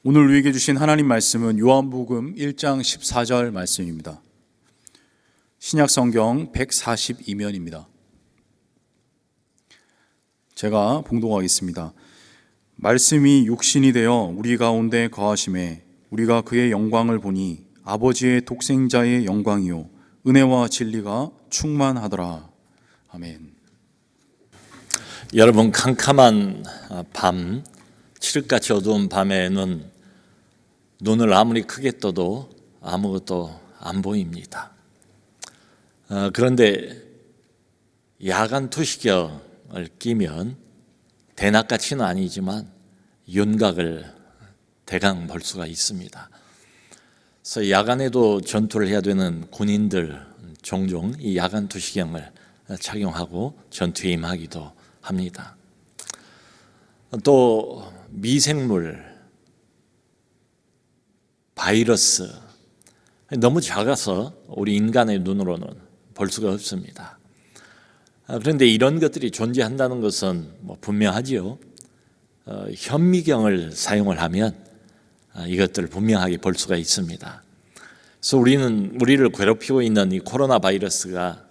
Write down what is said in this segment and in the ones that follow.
오늘 우리에게 주신 하나님 말씀은 요한복음 1장 14절 말씀입니다. 신약성경 142면입니다. 제가 봉독하겠습니다. 말씀이 육신이 되어 우리 가운데 거하심에 우리가 그의 영광을 보니 아버지의 독생자의 영광이요 은혜와 진리가 충만하더라. 아멘. 여러분, 캄캄한 밤, 칠흑같이 어두운 밤에는 눈을 아무리 크게 떠도 아무것도 안 보입니다. 그런데 야간 투시경을 끼면 대낮같이는 아니지만 윤곽을 대강 볼 수가 있습니다. 그래서 야간에도 전투를 해야 되는 군인들 종종 이 야간 투시경을 착용하고 전투에 임하기도 합니다. 또 미생물, 바이러스 너무 작아서 우리 인간의 눈으로는 볼 수가 없습니다. 그런데 이런 것들이 존재한다는 것은 분명하지요. 현미경을 사용을 하면 이것들을 분명하게 볼 수가 있습니다. 그래서 우리를 괴롭히고 있는 이 코로나 바이러스가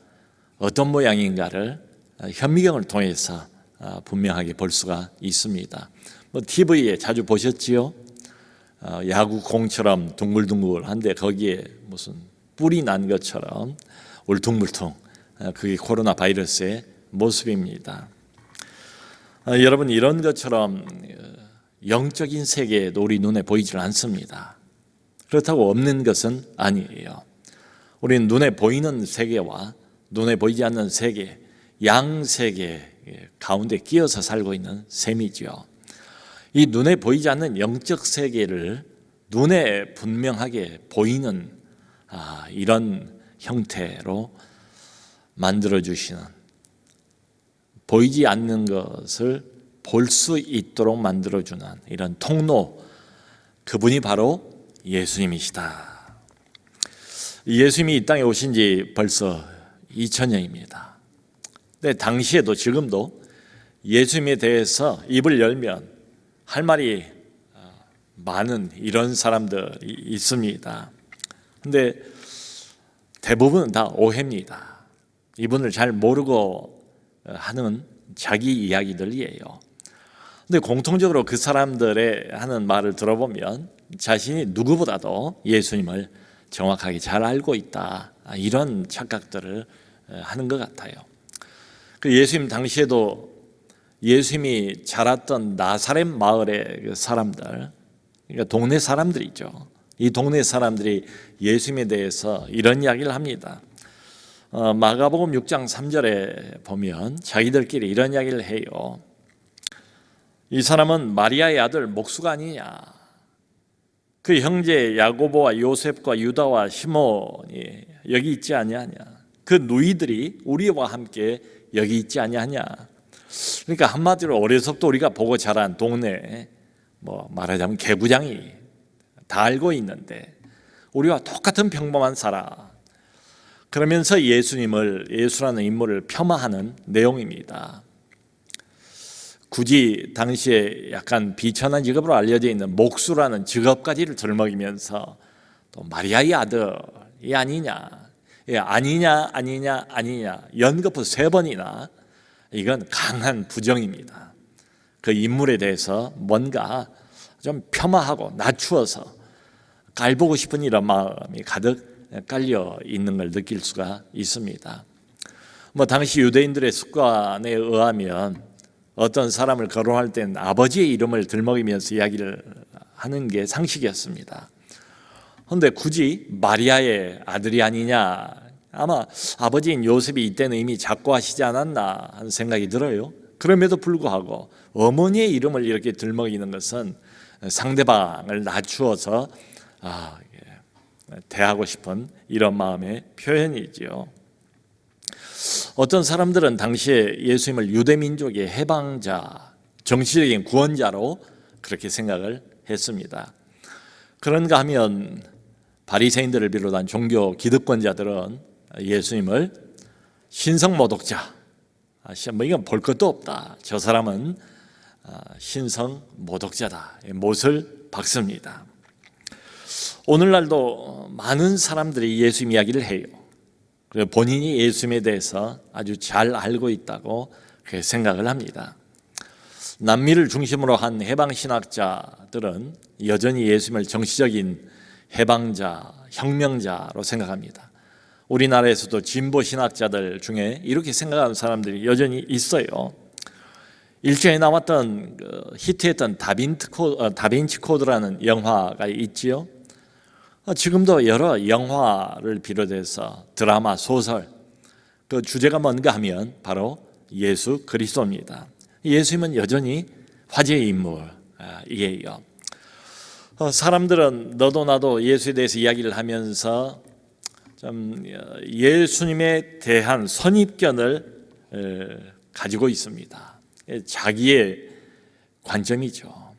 어떤 모양인가를 현미경을 통해서 분명하게 볼 수가 있습니다. TV에 자주 보셨지요? 야구 공처럼 둥글둥글한데 거기에 무슨 뿔이 난 것처럼 울퉁불퉁, 그게 코로나 바이러스의 모습입니다. 여러분, 이런 것처럼 영적인 세계도 우리 눈에 보이질 않습니다. 그렇다고 없는 것은 아니에요. 우리는 눈에 보이는 세계와 눈에 보이지 않는 세계, 양세계 가운데 끼어서 살고 있는 셈이죠. 이 눈에 보이지 않는 영적 세계를 눈에 분명하게 보이는 이런 형태로 만들어주시는, 보이지 않는 것을 볼 수 있도록 만들어주는 이런 통로, 그분이 바로 예수님이시다. 예수님이 이 땅에 오신 지 벌써 2000년입니다. 근데 당시에도 지금도 예수님에 대해서 입을 열면 할 말이 많은 이런 사람들이 있습니다. 근데 대부분은 다 오해입니다. 이분을 잘 모르고 하는 자기 이야기들이에요. 근데 공통적으로 그 사람들의 하는 말을 들어보면 자신이 누구보다도 예수님을 정확하게 잘 알고 있다, 이런 착각들을 하는 것 같아요. 그 예수님 당시에도 예수님이 자랐던 나사렛 마을의 사람들, 그러니까 동네 사람들이죠. 이 동네 사람들이 예수님에 대해서 이런 이야기를 합니다. 마가복음 6장 3절에 보면 자기들끼리 이런 이야기를 해요. 이 사람은 마리아의 아들 목수가 아니냐? 그 형제 야고보와 요셉과 유다와 시몬이 여기 있지 아니하냐? 그 누이들이 우리와 함께 여기 있지 아니하냐? 그러니까 한마디로 어려서부터 우리가 보고 자란 동네, 말하자면 개구장이 다 알고 있는데 우리와 똑같은 평범한 사람, 그러면서 예수라는 인물을 폄하하는 내용입니다. 굳이 당시에 약간 비천한 직업으로 알려져 있는 목수라는 직업까지를 들먹이면서 또 마리아의 아들이 아니냐, 아니냐 연거푸 3번이나, 이건 강한 부정입니다. 그 인물에 대해서 뭔가 좀 폄하하고 낮추어서 깔보고 싶은 이런 마음이 가득 깔려 있는 걸 느낄 수가 있습니다. 당시 유대인들의 습관에 의하면 어떤 사람을 거론할 때는 아버지의 이름을 들먹이면서 이야기를 하는 게 상식이었습니다. 그런데 굳이 마리아의 아들이 아니냐, 아마 아버지인 요셉이 이때는 이미 작고하시지 않았나 하는 생각이 들어요. 그럼에도 불구하고 어머니의 이름을 이렇게 들먹이는 것은 상대방을 낮추어서 대하고 싶은 이런 마음의 표현이지요. 어떤 사람들은 당시에 예수님을 유대민족의 해방자, 정치적인 구원자로 그렇게 생각을 했습니다. 그런가 하면 바리새인들을 비롯한 종교 기득권자들은 예수님을 신성모독자, 이건 볼 것도 없다, 저 사람은 신성모독자다, 못을 박습니다. 오늘날도 많은 사람들이 예수님 이야기를 해요. 그리고 본인이 예수님에 대해서 아주 잘 알고 있다고 그렇게 생각을 합니다. 남미를 중심으로 한 해방신학자들은 여전히 예수님을 정치적인 해방자, 혁명자로 생각합니다. 우리나라에서도 진보 신학자들 중에 이렇게 생각하는 사람들이 여전히 있어요. 일전에 나왔던 히트했던 다빈치 코드라는 영화가 있지요. 지금도 여러 영화를 비롯해서 드라마, 소설, 그 주제가 뭔가 하면 바로 예수 그리스도입니다. 예수님은 여전히 화제의 인물이에요. 사람들은 너도 나도 예수에 대해서 이야기를 하면서 좀 예수님에 대한 선입견을 가지고 있습니다. 자기의 관점이죠.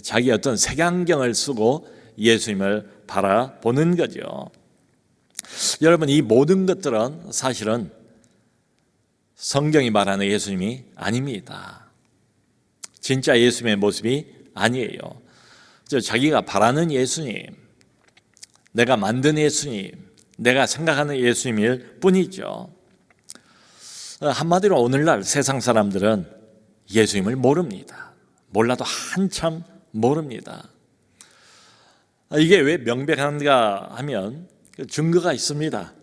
자기 어떤 색안경을 쓰고 예수님을 바라보는 거죠. 여러분, 이 모든 것들은 사실은 성경이 말하는 예수님이 아닙니다. 진짜 예수님의 모습이 아니에요. 자기가 바라는 예수님, 내가 만든 예수님, 내가 생각하는 예수님일 뿐이죠. 한마디로 오늘날 세상 사람들은 예수님을 모릅니다. 몰라도 한참 모릅니다. 이게 왜 명백한가 하면 증거가 있습니다.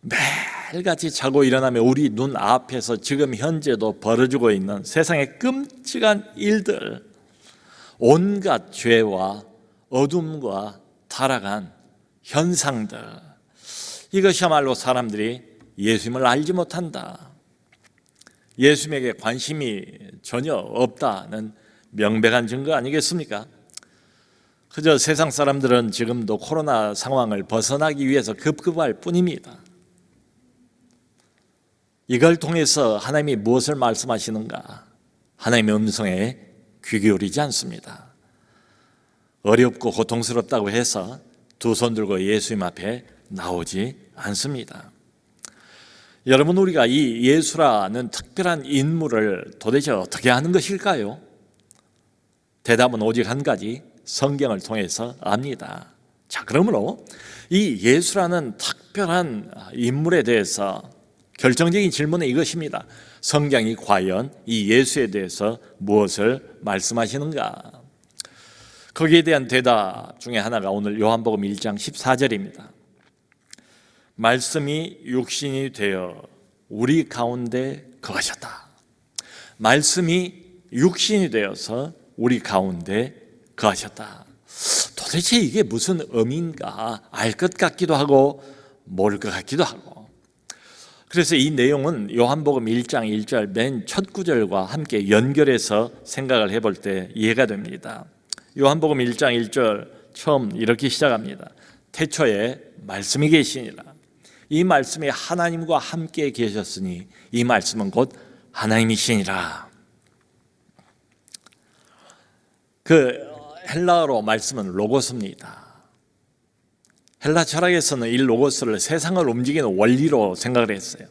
매일같이 자고 일어나면 우리 눈 앞에서 지금 현재도 벌어지고 있는 세상의 끔찍한 일들, 온갖 죄와 어둠과 타락한 현상들, 이것이야말로 사람들이 예수님을 알지 못한다, 예수님에게 관심이 전혀 없다는 명백한 증거 아니겠습니까? 그저 세상 사람들은 지금도 코로나 상황을 벗어나기 위해서 급급할 뿐입니다. 이걸 통해서 하나님이 무엇을 말씀하시는가? 하나님의 음성에 귀 기울이지 않습니다. 어렵고 고통스럽다고 해서 두 손 들고 예수님 앞에 나오지 않습니다. 여러분, 우리가 이 예수라는 특별한 인물을 도대체 어떻게 아는 것일까요? 대답은 오직 한 가지, 성경을 통해서 압니다. 자, 그러므로 이 예수라는 특별한 인물에 대해서 결정적인 질문은 이것입니다. 성경이 과연 이 예수에 대해서 무엇을 말씀하시는가? 거기에 대한 대답 중에 하나가 오늘 요한복음 1장 14절입니다. 말씀이 육신이 되어 우리 가운데 거하셨다. 말씀이 육신이 되어서 우리 가운데 거하셨다. 도대체 이게 무슨 의미인가? 알 것 같기도 하고 모를 것 같기도 하고. 그래서 이 내용은 요한복음 1장 1절 맨 첫 구절과 함께 연결해서 생각을 해볼 때 이해가 됩니다. 요한복음 1장 1절 처음 이렇게 시작합니다. 태초에 말씀이 계시니라. 이 말씀이 하나님과 함께 계셨으니 이 말씀은 곧 하나님이시니라. 그 헬라어로 말씀은 로고스입니다. 헬라 철학에서는 이 로고스를 세상을 움직이는 원리로 생각을 했어요.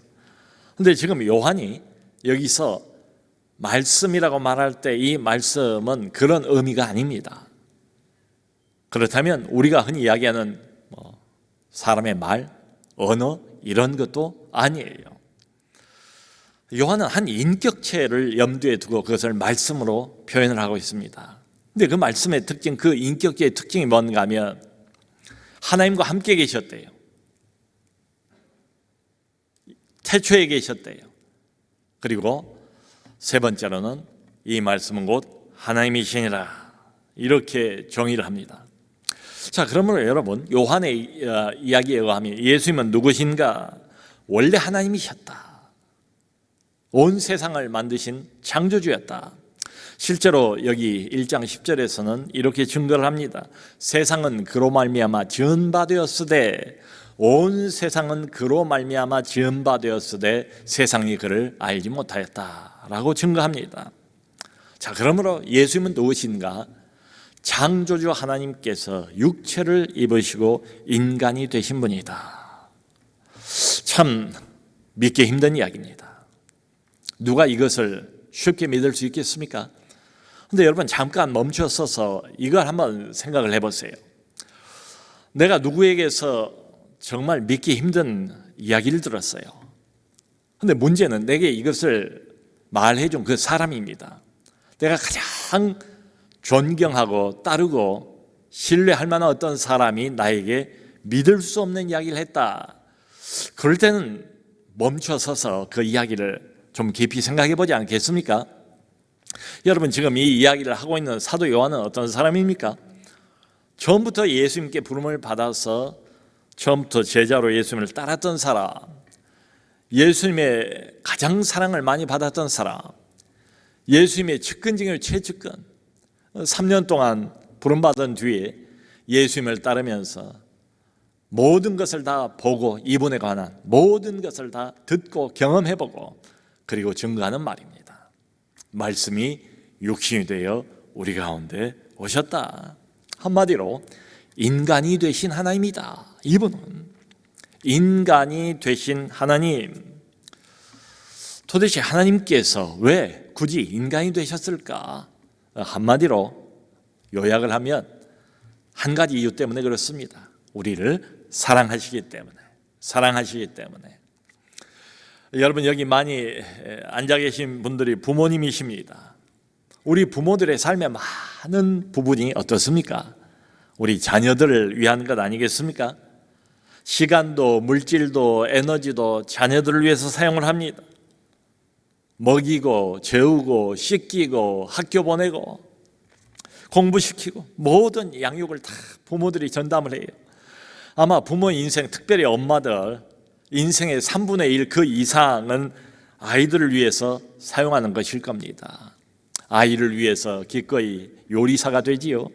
그런데 지금 요한이 여기서 말씀이라고 말할 때 이 말씀은 그런 의미가 아닙니다. 그렇다면 우리가 흔히 이야기하는 사람의 말, 언어 이런 것도 아니에요. 요한은 한 인격체를 염두에 두고 그것을 말씀으로 표현을 하고 있습니다. 근데 그 말씀의 특징, 그 인격체의 특징이 뭔가 하면 하나님과 함께 계셨대요. 태초에 계셨대요. 그리고 세 번째로는 이 말씀은 곧 하나님이시니라. 이렇게 정의를 합니다. 자, 그러므로 여러분, 요한의 이야기에 의하면 예수님은 누구신가? 원래 하나님이셨다. 온 세상을 만드신 창조주였다. 실제로 여기 1장 10절에서는 이렇게 증거를 합니다. 세상은 그로 말미암아 지은바되었으되, 온 세상은 그로 말미암아 지은바되었으되 세상이 그를 알지 못하였다라고 증거합니다. 자, 그러므로 예수님은 누구신가? 창조주 하나님께서 육체를 입으시고 인간이 되신 분이다. 참 믿기 힘든 이야기입니다. 누가 이것을 쉽게 믿을 수 있겠습니까? 근데 여러분 잠깐 멈춰 서서 이걸 한번 생각을 해보세요. 내가 누구에게서 정말 믿기 힘든 이야기를 들었어요. 근데 문제는 내게 이것을 말해준 그 사람입니다. 내가 가장 존경하고 따르고 신뢰할 만한 어떤 사람이 나에게 믿을 수 없는 이야기를 했다. 그럴 때는 멈춰 서서 그 이야기를 좀 깊이 생각해 보지 않겠습니까? 여러분 지금 이 이야기를 하고 있는 사도 요한은 어떤 사람입니까? 처음부터 예수님께 부름을 받아서 처음부터 제자로 예수님을 따랐던 사람, 예수님의 가장 사랑을 많이 받았던 사람, 예수님의 측근 중에 최측근, 3년 동안 부름받은 뒤에 예수님을 따르면서 모든 것을 다 보고 이분에 관한 모든 것을 다 듣고 경험해보고 그리고 증거하는 말입니다. 말씀이 육신이 되어 우리 가운데 오셨다. 한마디로 인간이 되신 하나님이다. 이분은 인간이 되신 하나님. 도대체 하나님께서 왜 굳이 인간이 되셨을까? 한마디로 요약을 하면 한 가지 이유 때문에 그렇습니다. 우리를 사랑하시기 때문에. 여러분 여기 많이 앉아 계신 분들이 부모님이십니다. 우리 부모들의 삶의 많은 부분이 어떻습니까? 우리 자녀들을 위한 것 아니겠습니까? 시간도 물질도 에너지도 자녀들을 위해서 사용을 합니다. 먹이고 재우고 씻기고 학교 보내고 공부시키고 모든 양육을 다 부모들이 전담을 해요. 아마 부모 인생, 특별히 엄마들 인생의 3분의 1 그 이상은 아이들을 위해서 사용하는 것일 겁니다. 아이를 위해서 기꺼이 요리사가 되지요.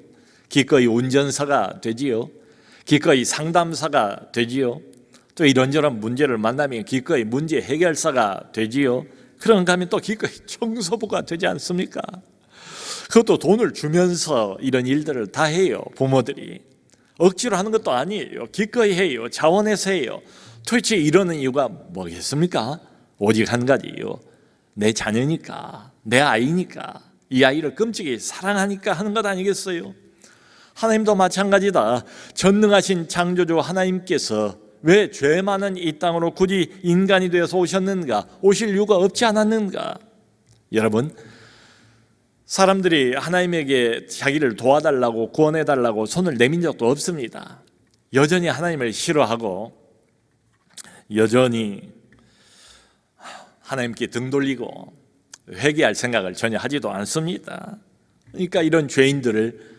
기꺼이 운전사가 되지요. 기꺼이 상담사가 되지요. 또 이런저런 문제를 만나면 기꺼이 문제 해결사가 되지요. 그런가 하면 또 기꺼이 청소부가 되지 않습니까? 그것도 돈을 주면서 이런 일들을 다 해요. 부모들이 억지로 하는 것도 아니에요. 기꺼이 해요. 자원해서 해요. 도대체 이러는 이유가 뭐겠습니까? 오직 한 가지요. 내 자녀니까, 내 아이니까, 이 아이를 끔찍이 사랑하니까 하는 것 아니겠어요? 하나님도 마찬가지다. 전능하신 창조주 하나님께서 왜 죄 많은 이 땅으로 굳이 인간이 되어서 오셨는가? 오실 이유가 없지 않았는가? 여러분, 사람들이 하나님에게 자기를 도와달라고 구원해달라고 손을 내민 적도 없습니다. 여전히 하나님을 싫어하고 여전히 하나님께 등 돌리고 회개할 생각을 전혀 하지도 않습니다. 그러니까 이런 죄인들을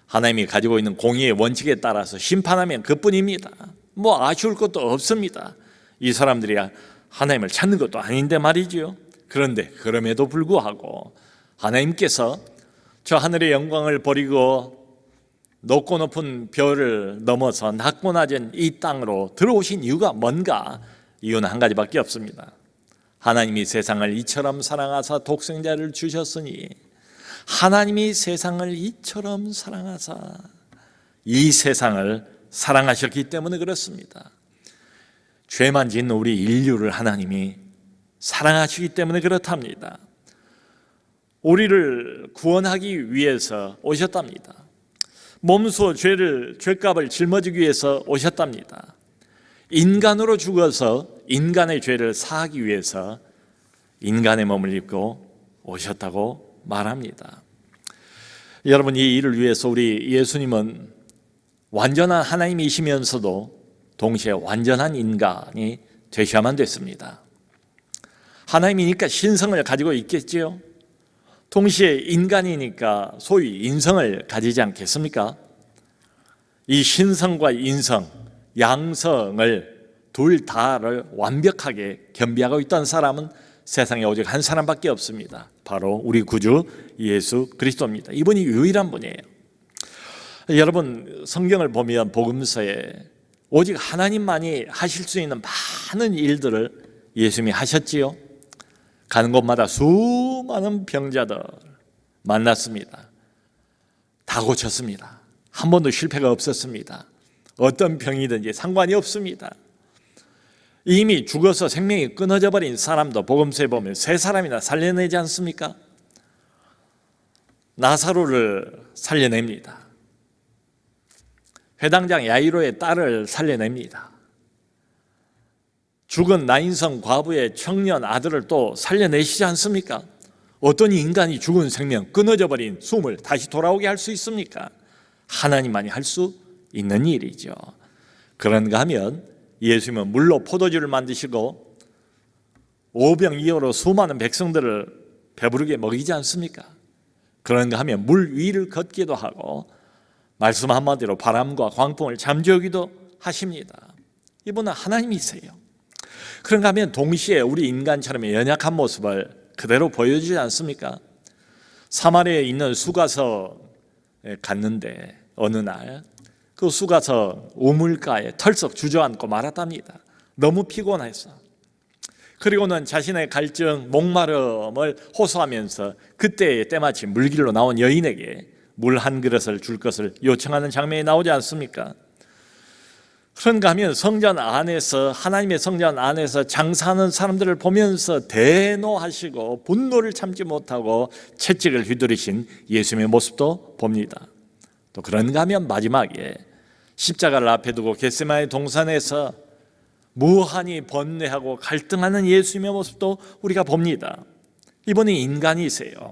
하나님이 가지고 있는 공의의 원칙에 따라서 심판하면 그뿐입니다. 뭐 아쉬울 것도 없습니다. 이 사람들이 하나님을 찾는 것도 아닌데 말이죠. 그런데 그럼에도 불구하고 하나님께서 저 하늘의 영광을 버리고 높고 높은 별을 넘어서 낮고 낮은 이 땅으로 들어오신 이유가 뭔가? 이유는 한 가지밖에 없습니다. 하나님이 세상을 이처럼 사랑하사 독생자를 주셨으니 하나님이 세상을 이처럼 사랑하사 이 세상을 사랑하셨기 때문에 그렇습니다. 죄만 짓는 우리 인류를 하나님이 사랑하시기 때문에 그렇답니다. 우리를 구원하기 위해서 오셨답니다. 몸소 죄값을 짊어지기 위해서 오셨답니다. 인간으로 죽어서 인간의 죄를 사하기 위해서 인간의 몸을 입고 오셨다고 말합니다. 여러분, 이 일을 위해서 우리 예수님은 완전한 하나님이시면서도 동시에 완전한 인간이 되셔야만 됐습니다. 하나님이니까 신성을 가지고 있겠지요. 동시에 인간이니까 소위 인성을 가지지 않겠습니까? 이 신성과 인성, 양성을 둘 다를 완벽하게 겸비하고 있던 사람은 세상에 오직 한 사람밖에 없습니다. 바로 우리 구주 예수 그리스도입니다. 이분이 유일한 분이에요. 여러분, 성경을 보면 복음서에 오직 하나님만이 하실 수 있는 많은 일들을 예수님이 하셨지요. 가는 곳마다 수많은 병자들 만났습니다. 다 고쳤습니다. 한 번도 실패가 없었습니다. 어떤 병이든지 상관이 없습니다. 이미 죽어서 생명이 끊어져 버린 사람도 복음서에 보면 세 사람이나 살려내지 않습니까? 나사로를 살려냅니다. 회당장 야이로의 딸을 살려냅니다. 죽은 나인성 과부의 청년 아들을 또 살려내시지 않습니까? 어떤 인간이 죽은 생명, 끊어져 버린 숨을 다시 돌아오게 할 수 있습니까? 하나님만이 할 수 있는 일이죠. 그런가 하면 예수님은 물로 포도주를 만드시고 오병이어로 수많은 백성들을 배부르게 먹이지 않습니까? 그런가 하면 물 위를 걷기도 하고 말씀 한마디로 바람과 광풍을 잠재우기도 하십니다. 이분은 하나님이세요. 그런가 하면 동시에 우리 인간처럼 연약한 모습을 그대로 보여주지 않습니까? 사마리아에 있는 수가성에 갔는데 어느 날 그 수가성 우물가에 털썩 주저앉고 말았답니다. 너무 피곤해서. 그리고는 자신의 갈증, 목마름을 호소하면서 그때에 때마침 물길로 나온 여인에게 물 한 그릇을 줄 것을 요청하는 장면이 나오지 않습니까? 그런가 하면 성전 안에서, 하나님의 성전 안에서 장사하는 사람들을 보면서 대노하시고 분노를 참지 못하고 채찍을 휘두르신 예수님의 모습도 봅니다. 또 그런가 하면 마지막에 십자가를 앞에 두고 겟세마네 동산에서 무한히 번뇌하고 갈등하는 예수님의 모습도 우리가 봅니다. 이분이 인간이세요.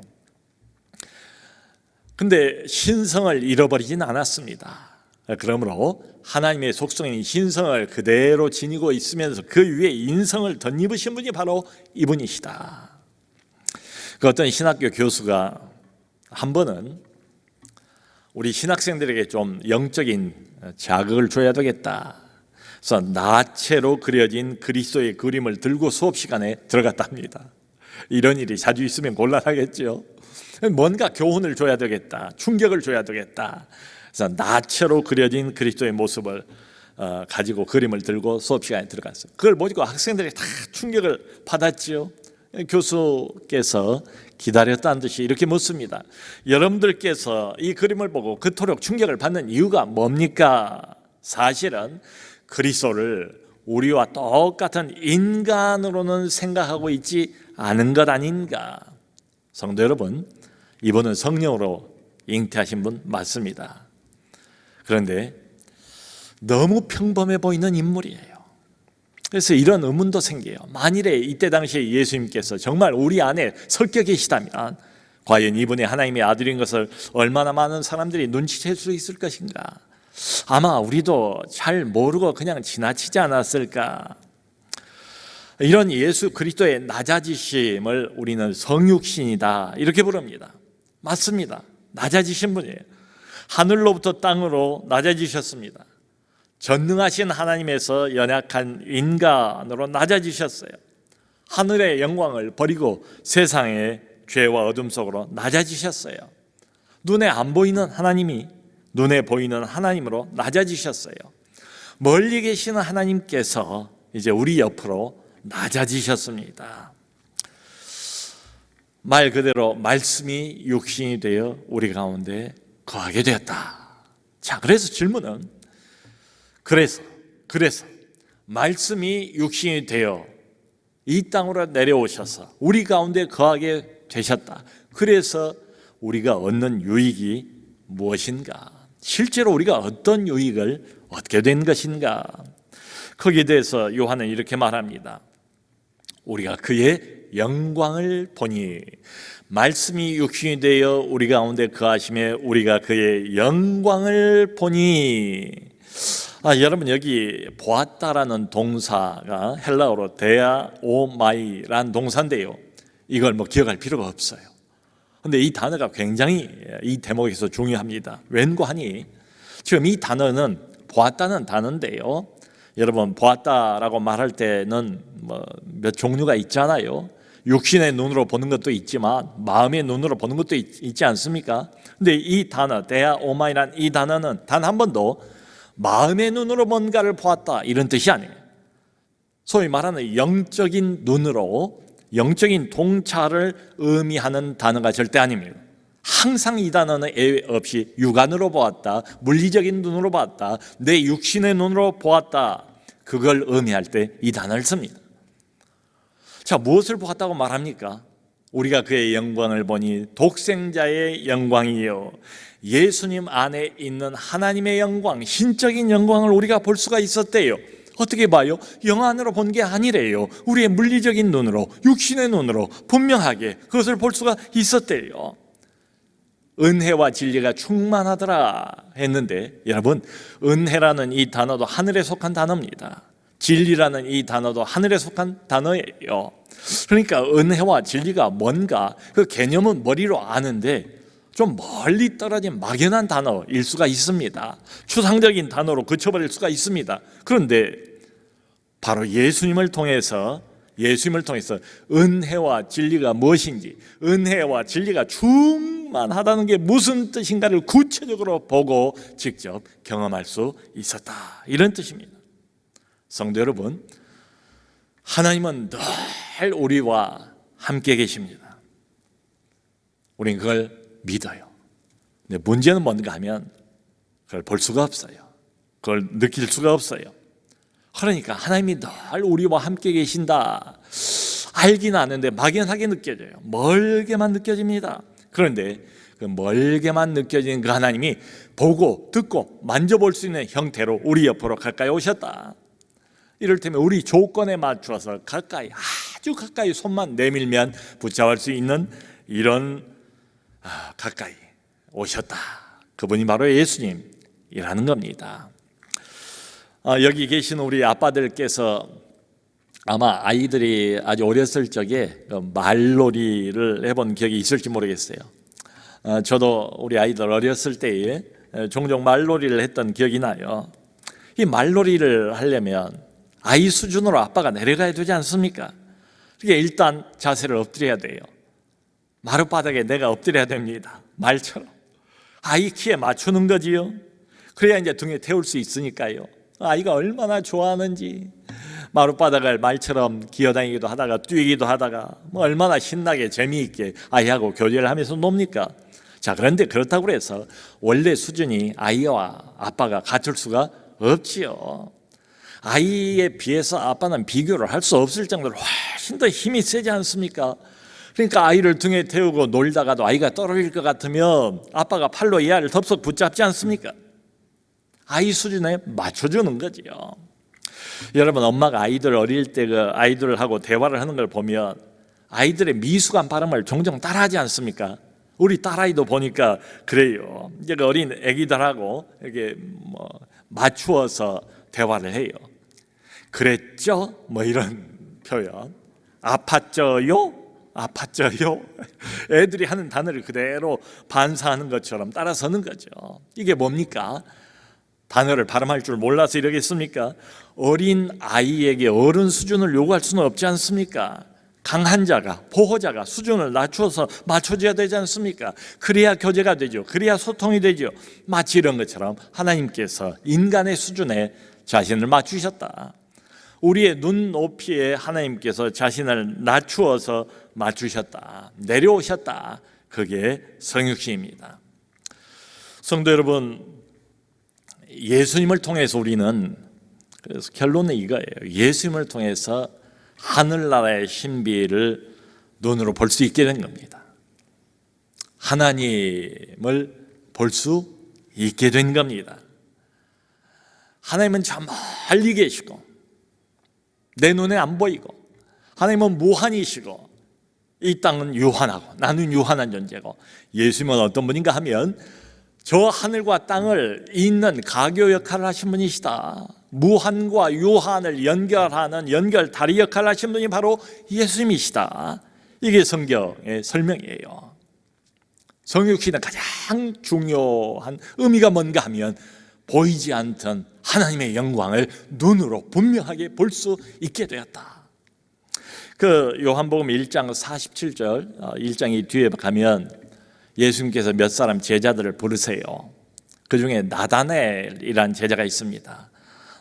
근데 신성을 잃어버리진 않았습니다. 그러므로 하나님의 속성인 신성을 그대로 지니고 있으면서 그 위에 인성을 덧입으신 분이 바로 이분이시다. 그 어떤 신학교 교수가 한 번은 우리 신학생들에게 좀 영적인 자극을 줘야 되겠다. 그래서 나체로 그려진 그리스도의 그림을 들고 수업 시간에 들어갔답니다. 이런 일이 자주 있으면 곤란하겠죠. 뭔가 교훈을 줘야 되겠다. 충격을 줘야 되겠다. 그래서 나체로 그려진 그리스도의 모습을 가지고 그림을 들고 수업 시간에 들어갔어요. 그걸 보고 학생들이 다 충격을 받았죠. 교수께서 기다렸다는 듯이 이렇게 묻습니다. 여러분들께서 이 그림을 보고 그토록 충격을 받는 이유가 뭡니까? 사실은 그리스도를 우리와 똑같은 인간으로는 생각하고 있지 않은 것 아닌가? 성도 여러분, 이분은 성령으로 잉태하신 분 맞습니다. 그런데 너무 평범해 보이는 인물이에요. 그래서 이런 의문도 생겨요. 만일에 이때 당시에 예수님께서 정말 우리 안에 섞여 계시다면 과연 이분이 하나님의 아들인 것을 얼마나 많은 사람들이 눈치챌 수 있을 것인가? 아마 우리도 잘 모르고 그냥 지나치지 않았을까? 이런 예수 그리스도의 낮아지심을 우리는 성육신이다 이렇게 부릅니다. 맞습니다. 낮아지신 분이에요. 하늘로부터 땅으로 낮아지셨습니다. 전능하신 하나님에서 연약한 인간으로 낮아지셨어요. 하늘의 영광을 버리고 세상의 죄와 어둠 속으로 낮아지셨어요. 눈에 안 보이는 하나님이 눈에 보이는 하나님으로 낮아지셨어요. 멀리 계시는 하나님께서 이제 우리 옆으로 낮아지셨습니다. 말 그대로 말씀이 육신이 되어 우리 가운데 거하게 되었다. 자, 그래서 질문은 그래서 말씀이 육신이 되어 이 땅으로 내려오셔서 우리 가운데 거하게 되셨다. 그래서 우리가 얻는 유익이 무엇인가? 실제로 우리가 어떤 유익을 얻게 된 것인가? 거기에 대해서 요한은 이렇게 말합니다. 우리가 그의 영광을 보니, 말씀이 육신이 되어 우리 가운데 거하심에 우리가 그의 영광을 보니. 여러분, 여기 보았다라는 동사가 헬라어로 데아오마이라는 동사인데요, 이걸 기억할 필요가 없어요. 그런데 이 단어가 굉장히 이 대목에서 중요합니다. 왠고하니 지금 이 단어는 보았다는 단어인데요, 여러분, 보았다라고 말할 때는 몇 종류가 있잖아요. 육신의 눈으로 보는 것도 있지만 마음의 눈으로 보는 것도 있지 않습니까? 근데 이 단어 데아오마이란 이 단어는 단 한 번도 마음의 눈으로 뭔가를 보았다 이런 뜻이 아니에요. 소위 말하는 영적인 눈으로, 영적인 통찰을 의미하는 단어가 절대 아닙니다. 항상 이 단어는 예외 없이 육안으로 보았다, 물리적인 눈으로 보았다, 내 육신의 눈으로 보았다, 그걸 의미할 때 이 단어를 씁니다. 자, 무엇을 보았다고 말합니까? 우리가 그의 영광을 보니 독생자의 영광이요 예수님 안에 있는 하나님의 영광, 신적인 영광을 우리가 볼 수가 있었대요. 어떻게 봐요? 영안으로 본 게 아니래요. 우리의 물리적인 눈으로, 육신의 눈으로 분명하게 그것을 볼 수가 있었대요. 은혜와 진리가 충만하더라 했는데, 여러분, 은혜라는 이 단어도 하늘에 속한 단어입니다. 진리라는 이 단어도 하늘에 속한 단어예요. 그러니까 은혜와 진리가 뭔가 그 개념은 머리로 아는데 좀 멀리 떨어진 막연한 단어일 수가 있습니다. 추상적인 단어로 그쳐버릴 수가 있습니다. 그런데 바로 예수님을 통해서 은혜와 진리가 무엇인지, 은혜와 진리가 충만하다는 게 무슨 뜻인가를 구체적으로 보고 직접 경험할 수 있었다, 이런 뜻입니다. 성도 여러분, 하나님은 늘 우리와 함께 계십니다. 우리는 그걸 믿어요. 근데 문제는 뭔가 하면 그걸 볼 수가 없어요. 그걸 느낄 수가 없어요. 그러니까 하나님이 늘 우리와 함께 계신다, 알기는 아는데 막연하게 느껴져요. 멀게만 느껴집니다. 그런데 그 멀게만 느껴지는 그 하나님이 보고 듣고 만져볼 수 있는 형태로 우리 옆으로 가까이 오셨다. 이를테면 우리 조건에 맞춰서 가까이, 아주 가까이 손만 내밀면 붙잡을 수 있는 이런 가까이 오셨다. 그분이 바로 예수님이라는 겁니다. 여기 계신 우리 아빠들께서 아마 아이들이 아주 어렸을 적에 말놀이를 해본 기억이 있을지 모르겠어요. 저도 우리 아이들 어렸을 때에 종종 말놀이를 했던 기억이 나요. 이 말놀이를 하려면 아이 수준으로 아빠가 내려가야 되지 않습니까? 그게 일단 자세를 엎드려야 돼요. 마룻바닥에 내가 엎드려야 됩니다. 말처럼 아이 키에 맞추는 거지요. 그래야 이제 등에 태울 수 있으니까요. 아이가 얼마나 좋아하는지 마룻바닥을 말처럼 기어다니기도 하다가 뛰기도 하다가 얼마나 신나게 재미있게 아이하고 교제를 하면서 놉니까? 자, 그런데 그렇다고 해서 원래 수준이 아이와 아빠가 같을 수가 없지요. 아이에 비해서 아빠는 비교를 할 수 없을 정도로 훨씬 더 힘이 세지 않습니까? 그러니까 아이를 등에 태우고 놀다가도 아이가 떨어질 것 같으면 아빠가 팔로 이 아이를 덥석 붙잡지 않습니까? 아이 수준에 맞춰주는 거지요. 여러분, 엄마가 아이들 어릴 때 그 아이들하고 대화를 하는 걸 보면 아이들의 미숙한 발음을 종종 따라하지 않습니까? 우리 딸아이도 보니까 그래요. 이제 그 어린 아기들하고 이렇게 맞추어서 대화를 해요. 그랬죠? 이런 표현. 아팠죠요? 아팠죠요? 애들이 하는 단어를 그대로 반사하는 것처럼 따라서는 거죠. 이게 뭡니까? 단어를 발음할 줄 몰라서 이러겠습니까? 어린 아이에게 어른 수준을 요구할 수는 없지 않습니까? 강한 자가, 보호자가 수준을 낮춰서 맞춰줘야 되지 않습니까? 그래야 교제가 되죠. 그래야 소통이 되죠. 마치 이런 것처럼 하나님께서 인간의 수준에 자신을 맞추셨다. 우리의 눈높이에 하나님께서 자신을 낮추어서 맞추셨다. 내려오셨다. 그게 성육신입니다. 성도 여러분, 예수님을 통해서 우리는, 그래서 결론은 이거예요. 예수님을 통해서 하늘나라의 신비를 눈으로 볼 수 있게 된 겁니다. 하나님을 볼 수 있게 된 겁니다. 하나님은 저 멀리 계시고 내 눈에 안 보이고, 하나님은 무한이시고 이 땅은 유한하고 나는 유한한 존재고, 예수님은 어떤 분인가 하면 저 하늘과 땅을 잇는 가교 역할을 하신 분이시다. 무한과 유한을 연결하는 연결다리 역할을 하신 분이 바로 예수님이시다. 이게 성경의 설명이에요. 성육신의 가장 중요한 의미가 뭔가 하면 보이지 않던 하나님의 영광을 눈으로 분명하게 볼 수 있게 되었다. 그 요한복음 1장 47절, 1장이 뒤에 가면 예수님께서 몇 사람 제자들을 부르세요. 그 중에 나다나엘이라는 제자가 있습니다.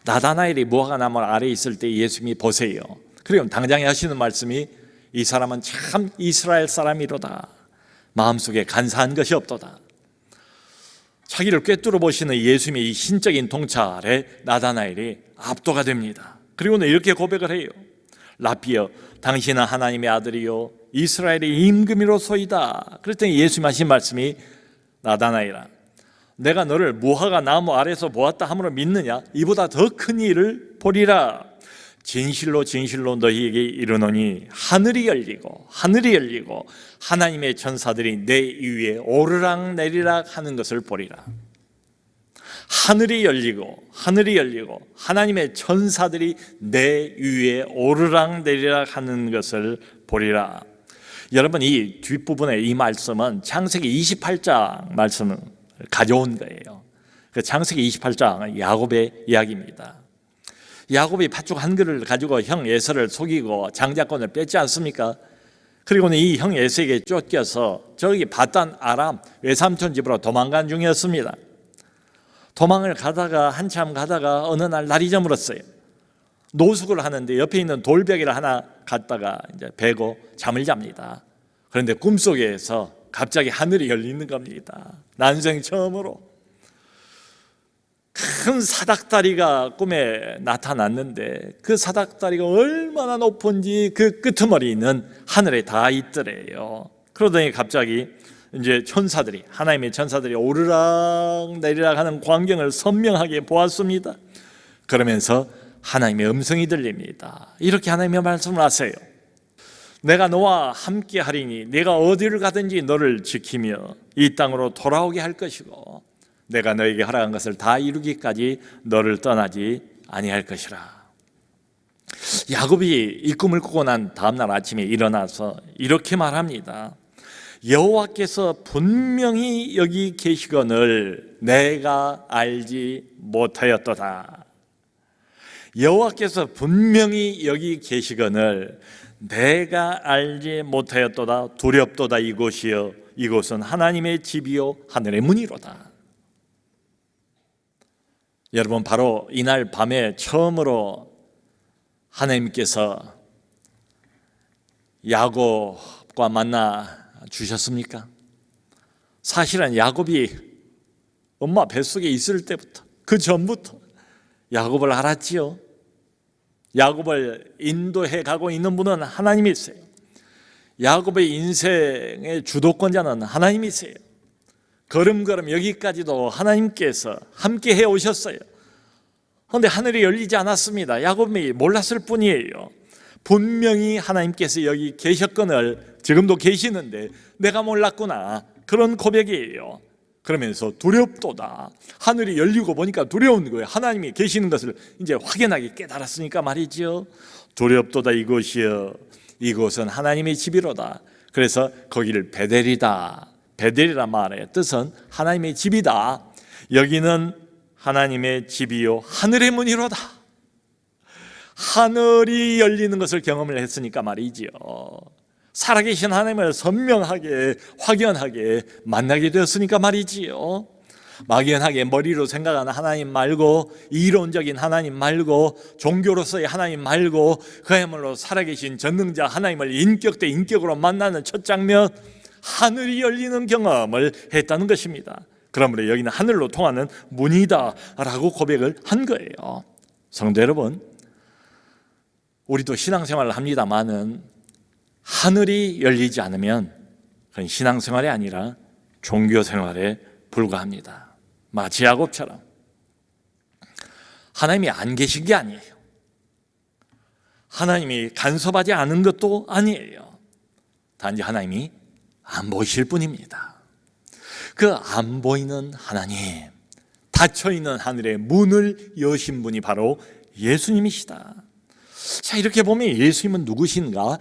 나다나엘이 무화과나무 아래에 있을 때 예수님이 보세요. 그리고 당장에 하시는 말씀이 이 사람은 참 이스라엘 사람이로다. 마음속에 간사한 것이 없도다. 자기를 꿰뚫어 보시는 예수님의 이 신적인 통찰에 나다나엘이 압도가 됩니다. 그리고는 이렇게 고백을 해요. 라비어, 당신은 하나님의 아들이요 이스라엘의 임금이로소이다. 그랬더니 예수님 하신 말씀이 나다나이라 내가 너를 무화과 나무 아래서 보았다 함으로 믿느냐? 이보다 더 큰 일을 보리라. 진실로 진실로 너희에게 이르노니 하늘이 열리고 하나님의 천사들이 내 위에 오르락 내리락 하는 것을 보리라. 하늘이 열리고 하나님의 천사들이 내 위에 오르락 내리락 하는 것을 보리라. 여러분, 이 뒷부분의 이 말씀은 창세기 28장 말씀을 가져온 거예요. 그 창세기 28장 야곱의 이야기입니다. 야곱이 팥죽 한 그릇을 가지고 형 에서를 속이고 장자권을 뺐지 않습니까? 그리고는 이 형 에서에게 쫓겨서 저기 바단 아람 외삼촌 집으로 도망간 중이었습니다. 도망을 가다가 한참 가다가 어느 날 날이 저물었어요. 노숙을 하는데 옆에 있는 돌베개를 하나 갖다가 이제 베고 잠을 잡니다. 그런데 꿈속에서 갑자기 하늘이 열리는 겁니다. 난생 처음으로 큰 사닥다리가 꿈에 나타났는데 그 사닥다리가 얼마나 높은지 그 끄트머리는 하늘에 닿아 있더래요. 그러더니 갑자기 이제 천사들이, 하나님의 천사들이 오르락 내리락 하는 광경을 선명하게 보았습니다. 그러면서 하나님의 음성이 들립니다. 이렇게 하나님의 말씀을 하세요. 내가 너와 함께 하리니 내가 어디를 가든지 너를 지키며 이 땅으로 돌아오게 할 것이고 내가 너에게 허락한 것을 다 이루기까지 너를 떠나지 아니할 것이라. 야곱이 이 꿈을 꾸고 난 다음날 아침에 일어나서 이렇게 말합니다. 여호와께서 분명히 여기 계시거늘 내가 알지 못하였도다. 여호와께서 분명히 여기 계시거늘 내가 알지 못하였도다. 두렵도다. 이곳이여 이곳은 하나님의 집이요 하늘의 문이로다. 여러분, 바로 이날 밤에 처음으로 하나님께서 야곱과 만나 주셨습니까? 사실은 야곱이 엄마 뱃속에 있을 때부터, 그 전부터 야곱을 알았지요. 야곱을 인도해 가고 있는 분은 하나님이세요. 야곱의 인생의 주도권자는 하나님이세요. 걸음걸음 여기까지도 하나님께서 함께 해 오셨어요. 그런데 하늘이 열리지 않았습니다. 야곱이 몰랐을 뿐이에요. 분명히 하나님께서 여기 계셨거늘 지금도 계시는데 내가 몰랐구나, 그런 고백이에요. 그러면서 두렵도다. 하늘이 열리고 보니까 두려운 거예요. 하나님이 계시는 것을 이제 확연하게 깨달았으니까 말이죠. 두렵도다. 이곳이여 이곳은 하나님의 집이로다. 그래서 거기를 베델이다. 베델이란 말의 뜻은 하나님의 집이다. 여기는 하나님의 집이요 하늘의 문이로다. 하늘이 열리는 것을 경험을 했으니까 말이지요. 살아계신 하나님을 선명하게 확연하게 만나게 되었으니까 말이지요. 막연하게 머리로 생각하는 하나님 말고, 이론적인 하나님 말고, 종교로서의 하나님 말고, 그야말로 살아계신 전능자 하나님을 인격 대 인격으로 만나는 첫 장면, 하늘이 열리는 경험을 했다는 것입니다. 그러므로 여기는 하늘로 통하는 문이다 라고 고백을 한 거예요. 성도 여러분, 우리도 신앙생활을 합니다마는 하늘이 열리지 않으면 그건 신앙생활이 아니라 종교생활에 불과합니다. 마치 야곱처럼 하나님이 안 계신 게 아니에요. 하나님이 간섭하지 않은 것도 아니에요. 단지 하나님이 안 보이실 뿐입니다. 그 안 보이는 하나님, 닫혀있는 하늘의 문을 여신 분이 바로 예수님이시다. 자, 이렇게 보면 예수님은 누구신가?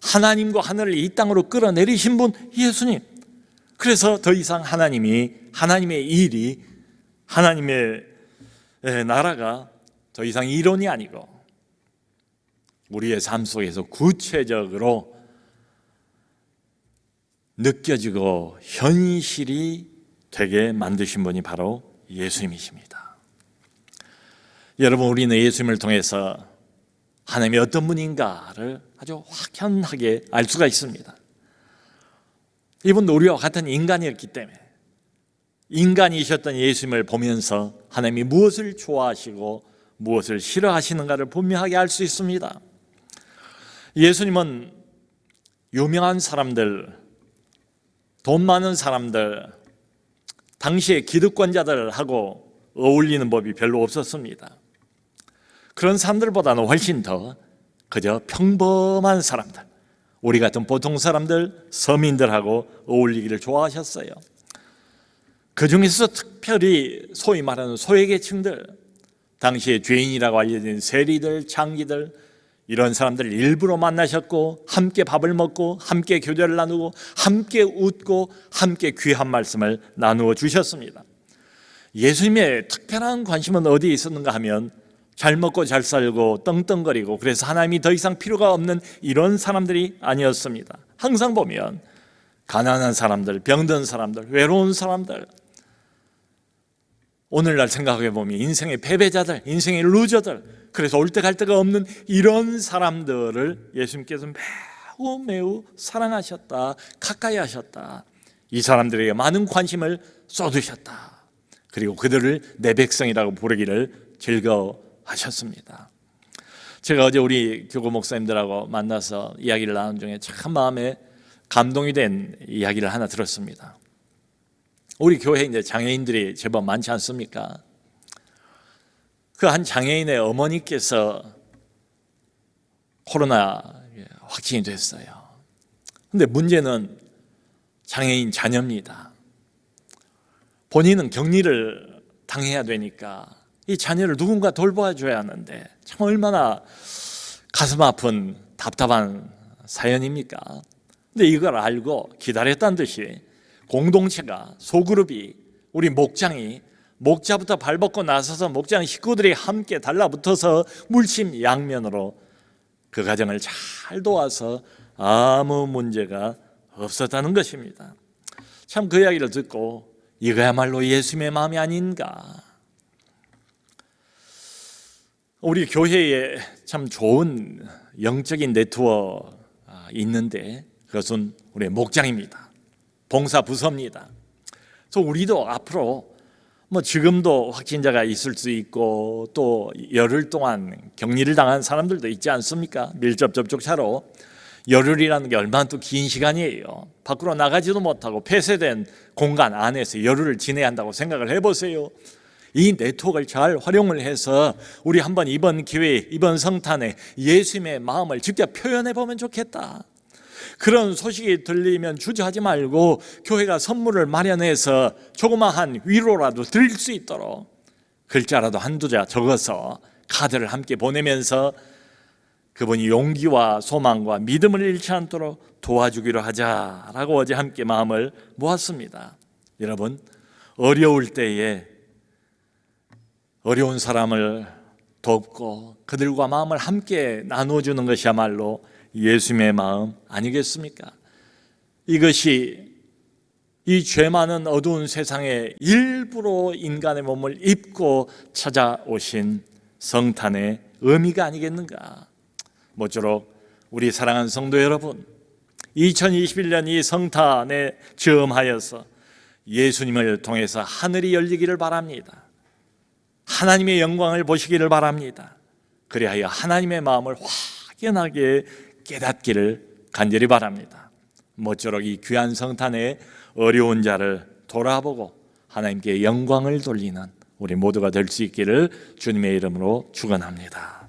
하나님과 하늘을 이 땅으로 끌어내리신 분 예수님. 그래서 더 이상 하나님의 일이, 하나님의 나라가 더 이상 이론이 아니고 우리의 삶 속에서 구체적으로 느껴지고 현실이 되게 만드신 분이 바로 예수님이십니다. 여러분, 우리는 예수님을 통해서 하나님이 어떤 분인가를 아주 확연하게 알 수가 있습니다. 이분도 우리와 같은 인간이었기 때문에 인간이셨던 예수님을 보면서 하나님이 무엇을 좋아하시고 무엇을 싫어하시는가를 분명하게 알 수 있습니다. 예수님은 유명한 사람들, 돈 많은 사람들, 당시의 기득권자들하고 어울리는 법이 별로 없었습니다. 그런 사람들보다는 훨씬 더 그저 평범한 사람들, 우리 같은 보통 사람들, 서민들하고 어울리기를 좋아하셨어요. 그 중에서 특별히 소위 말하는 소외계층들, 당시에 죄인이라고 알려진 세리들, 장기들, 이런 사람들을 일부러 만나셨고, 함께 밥을 먹고, 함께 교제를 나누고, 함께 웃고, 함께 귀한 말씀을 나누어 주셨습니다. 예수님의 특별한 관심은 어디에 있었는가 하면 잘 먹고 잘 살고 떵떵거리고 그래서 하나님이 더 이상 필요가 없는 이런 사람들이 아니었습니다. 항상 보면 가난한 사람들, 병든 사람들, 외로운 사람들, 오늘날 생각해 보면 인생의 패배자들, 인생의 루저들, 그래서 올 때 갈 데가 없는 이런 사람들을 예수님께서 매우 사랑하셨다, 가까이 하셨다. 이 사람들에게 많은 관심을 쏟으셨다. 그리고 그들을 내 백성이라고 부르기를 즐거워하셨습니다. 제가 어제 우리 교구 목사님들하고 만나서 이야기를 나눈 중에 참 마음에 감동이 된 이야기를 하나 들었습니다. 우리 교회에 이제 장애인들이 제법 많지 않습니까? 그 한 장애인의 어머니께서 코로나 확진이 됐어요. 근데 문제는 장애인 자녀입니다. 본인은 격리를 당해야 되니까 이 자녀를 누군가 돌봐줘야 하는데 참 얼마나 가슴 아픈 답답한 사연입니까? 근데 이걸 알고 기다렸다는 듯이 공동체가, 소그룹이, 우리 목장이 목자부터 발벗고 나서서 목장 식구들이 함께 달라붙어서 물심양면으로 그 가정을 잘 도와서 아무 문제가 없었다는 것입니다. 참 그 이야기를 듣고 이거야말로 예수님의 마음이 아닌가. 우리 교회에 참 좋은 영적인 네트워크가 있는데 그것은 우리 목장입니다. 봉사부서입니다. 그래서 우리도 앞으로 지금도 확진자가 있을 수 있고 또 열흘 동안 격리를 당한 사람들도 있지 않습니까? 밀접 접촉자로. 열흘이라는 게 얼마나 또 긴 시간이에요. 밖으로 나가지도 못하고 폐쇄된 공간 안에서 열흘을 지내야 한다고 생각을 해보세요. 이 네트워크를 잘 활용을 해서 우리 한번 이번 기회에, 이번 성탄에 예수님의 마음을 직접 표현해 보면 좋겠다. 그런 소식이 들리면 주저하지 말고 교회가 선물을 마련해서 조그마한 위로라도 드릴 수 있도록 글자라도 한두 자 적어서 카드를 함께 보내면서 그분이 용기와 소망과 믿음을 잃지 않도록 도와주기로 하자라고 어제 함께 마음을 모았습니다. 여러분, 어려울 때에 어려운 사람을 돕고 그들과 마음을 함께 나눠주는 것이야말로 예수님의 마음 아니겠습니까? 이것이 이 죄 많은 어두운 세상에 일부러 인간의 몸을 입고 찾아오신 성탄의 의미가 아니겠는가? 모쪼록 우리 사랑하는 성도 여러분, 2021년 이 성탄에 즈음하여서 예수님을 통해서 하늘이 열리기를 바랍니다. 하나님의 영광을 보시기를 바랍니다. 그리하여 하나님의 마음을 확연하게 깨닫기를 간절히 바랍니다. 모쪼록 이 귀한 성탄에 어려운 자를 돌아보고 하나님께 영광을 돌리는 우리 모두가 될 수 있기를 주님의 이름으로 축원합니다.